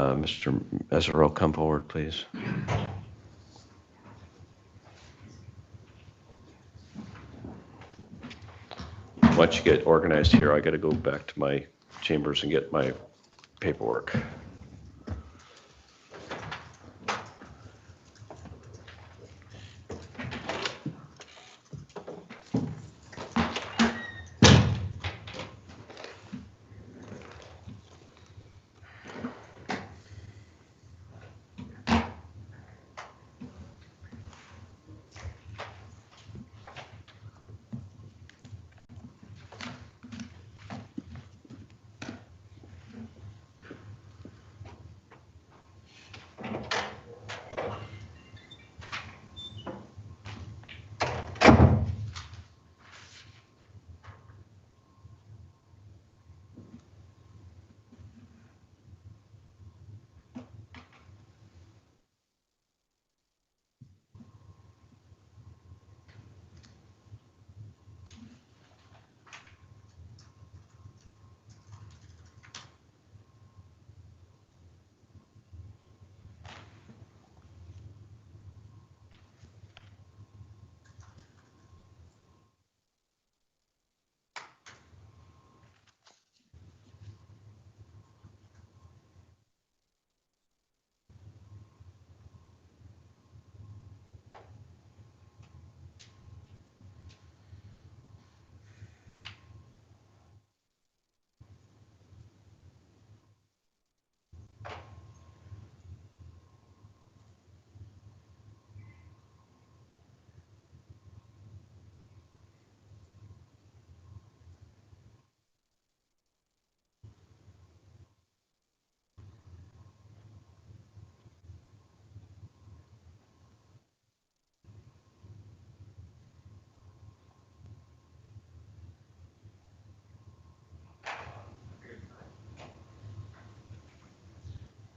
Mr. Mesereau, come forward, please. Once you get organized here, I got to go back to my chambers and get my paperwork.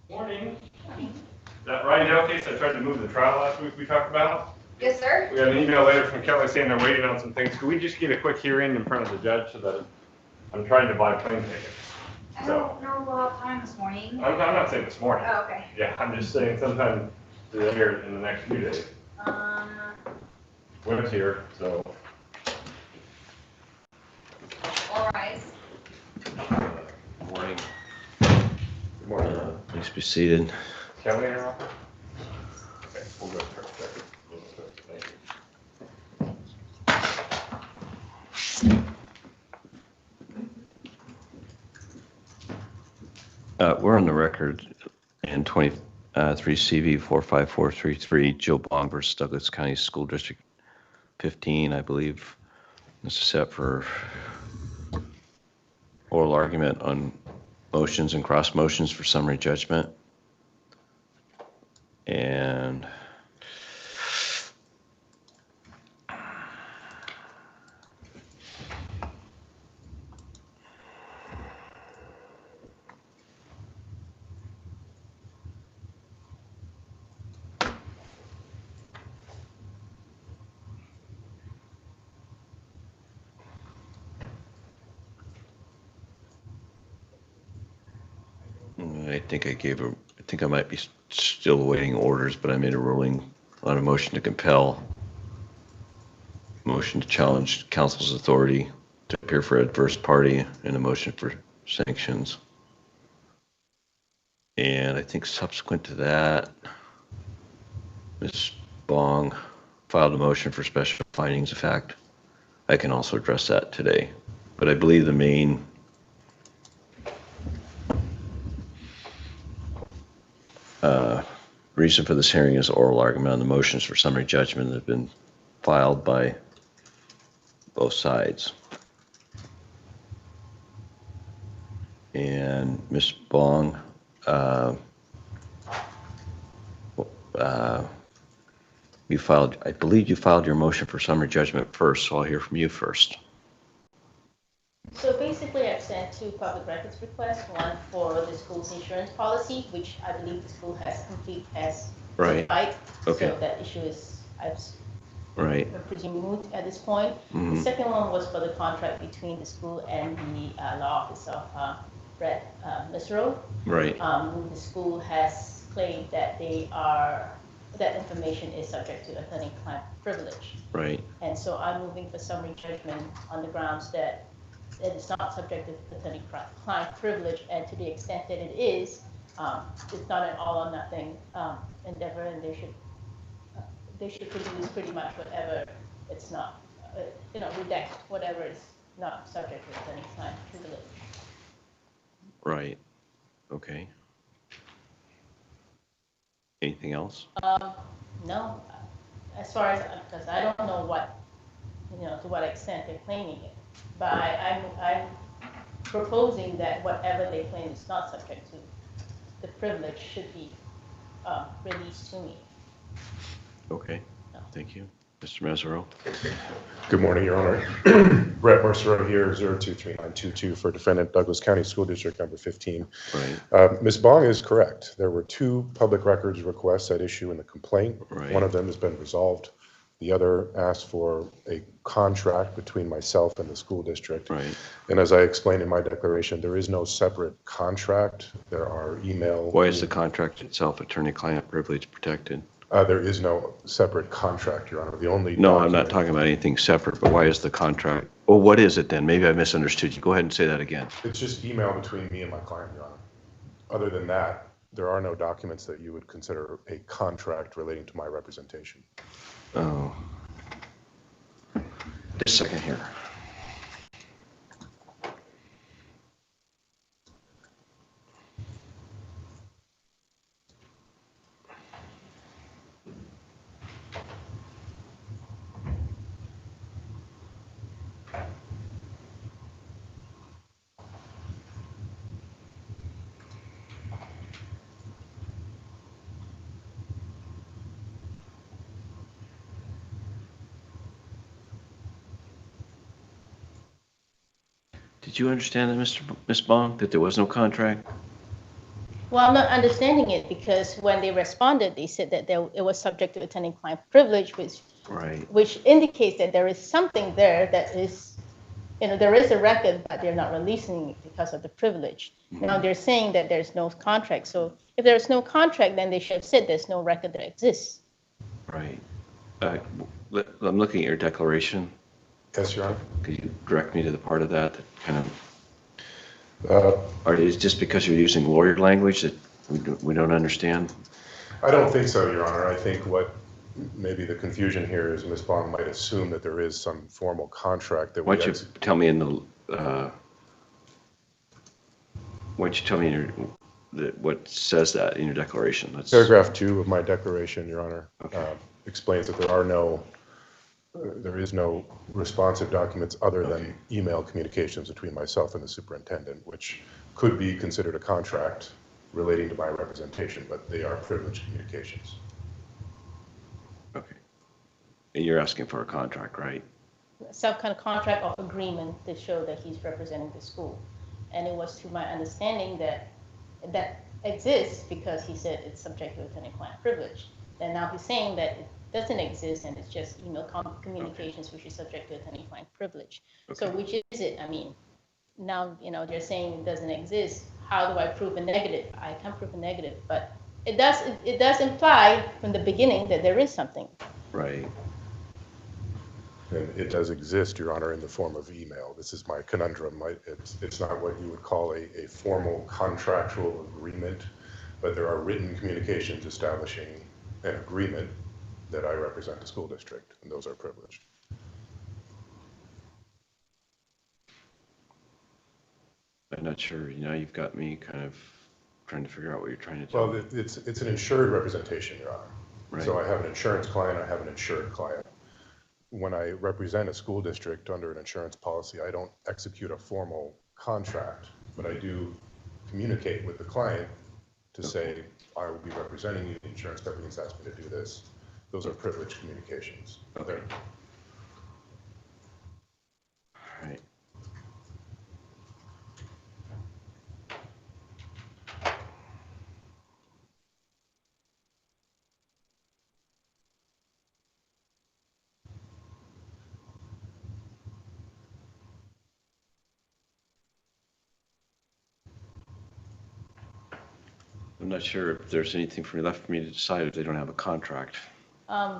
Morning. Is that Ryan Dale case I tried to move the trial last week we talked about? Yes, sir. We got an email later from Kelly saying they're waiting on some things. Could we just get a quick hearing in front of the judge so that I'm trying to buy plane tickets? I don't know about time this morning. I'm not saying this morning. Oh, okay. Yeah, I'm just saying sometime today or in the next few days. Winter's here, so. All rise. Good morning. Good morning. Please be seated. Kelly in her office? Okay, we'll go first. Thank you. We're on the record in 23 CV 45433, Joe Bong versus Douglas County School District 15, I believe. This is set for oral argument on motions and cross motions for summary judgment. And I think I might be still awaiting orders, but I made a ruling on a motion to compel, motion to challenge council's authority to appear for adverse party, and a motion for sanctions. And I think subsequent to that, Ms. Bong filed a motion for special findings of fact. I can also address that today, but I believe the main reason for this hearing is oral argument on the motions for summary judgment that have been filed by both sides. And Ms. Bong, I believe you filed your motion for summary judgment first, so I'll hear from you first. So basically, I've sent two public records requests, one for the school's insurance policy, which I believe the school has Right. certified. Okay. So that issue is, Right. pretty moot at this point. The second one was for the contract between the school and the law office of read Ms. Rowe. Right, The school has claimed that that information is subject to attorney-client privilege. right, And so I'm moving for summary judgment on the grounds that it is not subject to attorney-client privilege, and to the extent that it is, it's not an all or nothing endeavor, and they should produce pretty much whatever it's not, redact whatever is not subject to attorney-client privilege. right. Okay. Anything else? No, as far as, because I don't know to what extent they're claiming it. But I'm proposing that whatever they claim is not subject to the privilege should be released to me. Okay, thank you. Mr. Mazzaro? Good morning, Your Honor. Brett Mercer here, 023922 for defendant Douglas County School District number 15. Right, Ms. Bong is correct. There were 2 public records requests at issue in the complaint. Right. One of them has been resolved. The other asked for a contract between myself and the school district. right. And as I explained in my declaration, there is no separate contract. There are email. Why is the contract itself attorney-client privilege protected? There is no separate contract, Your Honor. The only No, I'm not document- talking about anything separate, but why is the contract? Well, what is it then? Maybe I misunderstood you. Go ahead and say that again. It's just email between me and my client, Your Honor. Other than that, there are no documents that you would consider a contract relating to my representation. Oh. Just a second here. Did you understand that, Ms. Bong, that there was no contract? Well, I'm not understanding it because when they responded, they said that it was subject to attorney-client privilege, Right, which indicates that there is something there that is, there is a record, but they're not releasing it because of the privilege. Now they're saying that there's no contract. So if there's no contract, then they should have said there's no record that exists. right. I'm looking at your declaration. Yes, Your Honor. Could you direct me to the part of that kind of, or is it just because you're using lawyer language that we don't understand? I don't think so, Your Honor. I think what maybe the confusion here is Ms. Bong might assume that there is some formal contract that Why we don't you tell me in what says that in your declaration? Paragraph 2 of my declaration, Your Honor, Okay. explains that there is no responsive documents other than email communications between myself and the superintendent, which could be considered a contract relating to my representation, but they are privileged communications. Okay. And you're asking for a contract, right? Some kind of contract or agreement to show that he's representing the school. And it was to my understanding that exists because he said it's subject to attorney-client privilege. And now he's saying that it doesn't exist and it's just email communications which is subject to attorney-client privilege. So Okay. which is it? I mean, now, they're saying it doesn't exist. How do I prove a negative? I can't prove a negative, but it does imply from the beginning that there is something. Right. And it does exist, Your Honor, in the form of email. This is my conundrum. It's not what you would call a formal contractual agreement, but there are written communications establishing an agreement that I represent the school district, and those are privileged. I'm not sure. You've got me kind of trying to figure out what you're trying to do. Well, it's an insured representation, Your Honor. Right. So I have an insurance client, I have an insured client. When I represent a school district under an insurance policy, I don't execute a formal contract, but I do communicate with the client to say, I will be representing you, the insurance company's asked me to do this. Those are privileged communications. Okay. All right. I'm not sure if there's anything left for me to decide if they don't have a contract. May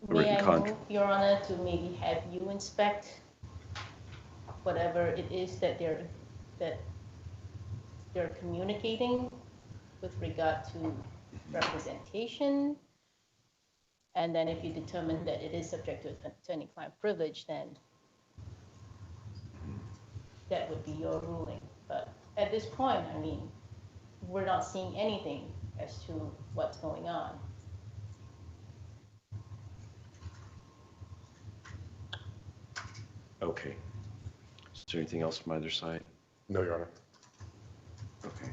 Written I contract. move, Your Honor, to maybe have you inspect whatever it is that they're communicating with regard to representation? And then if you determine that it is subject to attorney-client privilege, then that would be your ruling. But at this point, I mean, we're not seeing anything as to what's going on. Okay. Is there anything else from either side? No, Your Honor. Okay.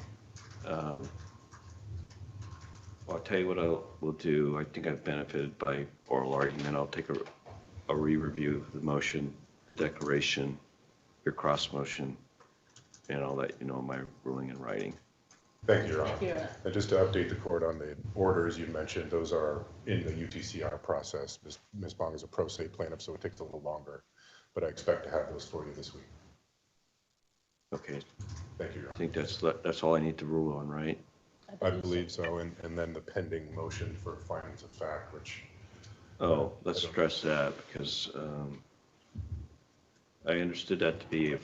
Well, I'll tell you what we'll do. I think I've benefited by oral argument. I'll take a re-review of the motion, declaration, your cross motion, and I'll let you know my ruling in writing. Thank you, Your Honor. Thank you, Your Honor. And just to update the court on the orders you mentioned, those are in the UTCR process. Ms. Bong is a pro se plaintiff, so it takes a little longer, but I expect to have those for you this week. Okay. Thank you, Your I think that's all I need to rule on, right? Honor. I believe so, and then the pending motion for findings of fact, which. Oh, let's stress that because I understood that to be a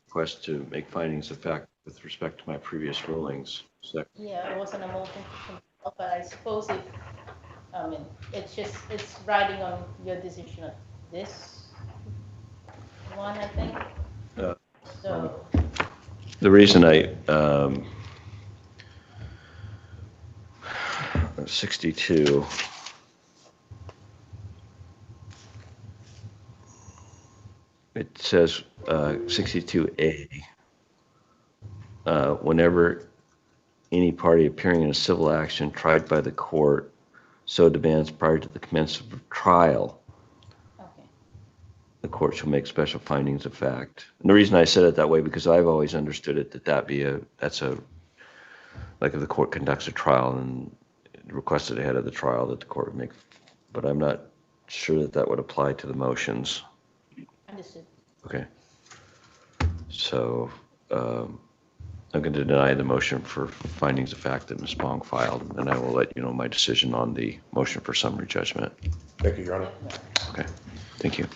request to make findings of fact with respect to my previous rulings. Is that Yeah, it wasn't a motion to compel, but I suppose if, I mean, it's riding on your decision of this one, I think. So, the reason 62. It says 62A. Whenever any party appearing in a civil action tried by the court so demands prior to the commencement of trial, okay, the court shall make special findings of fact. And the reason I said it that way because I've always understood it that's like if the court conducts a trial and requested ahead of the trial that the court would make, but I'm not sure that would apply to the motions. understood. Okay. So I'm going to deny the motion for findings of fact that Ms. Bong filed, and I will let you know my decision on the motion for summary judgment. Thank you, Your Honor. Okay. Thank you.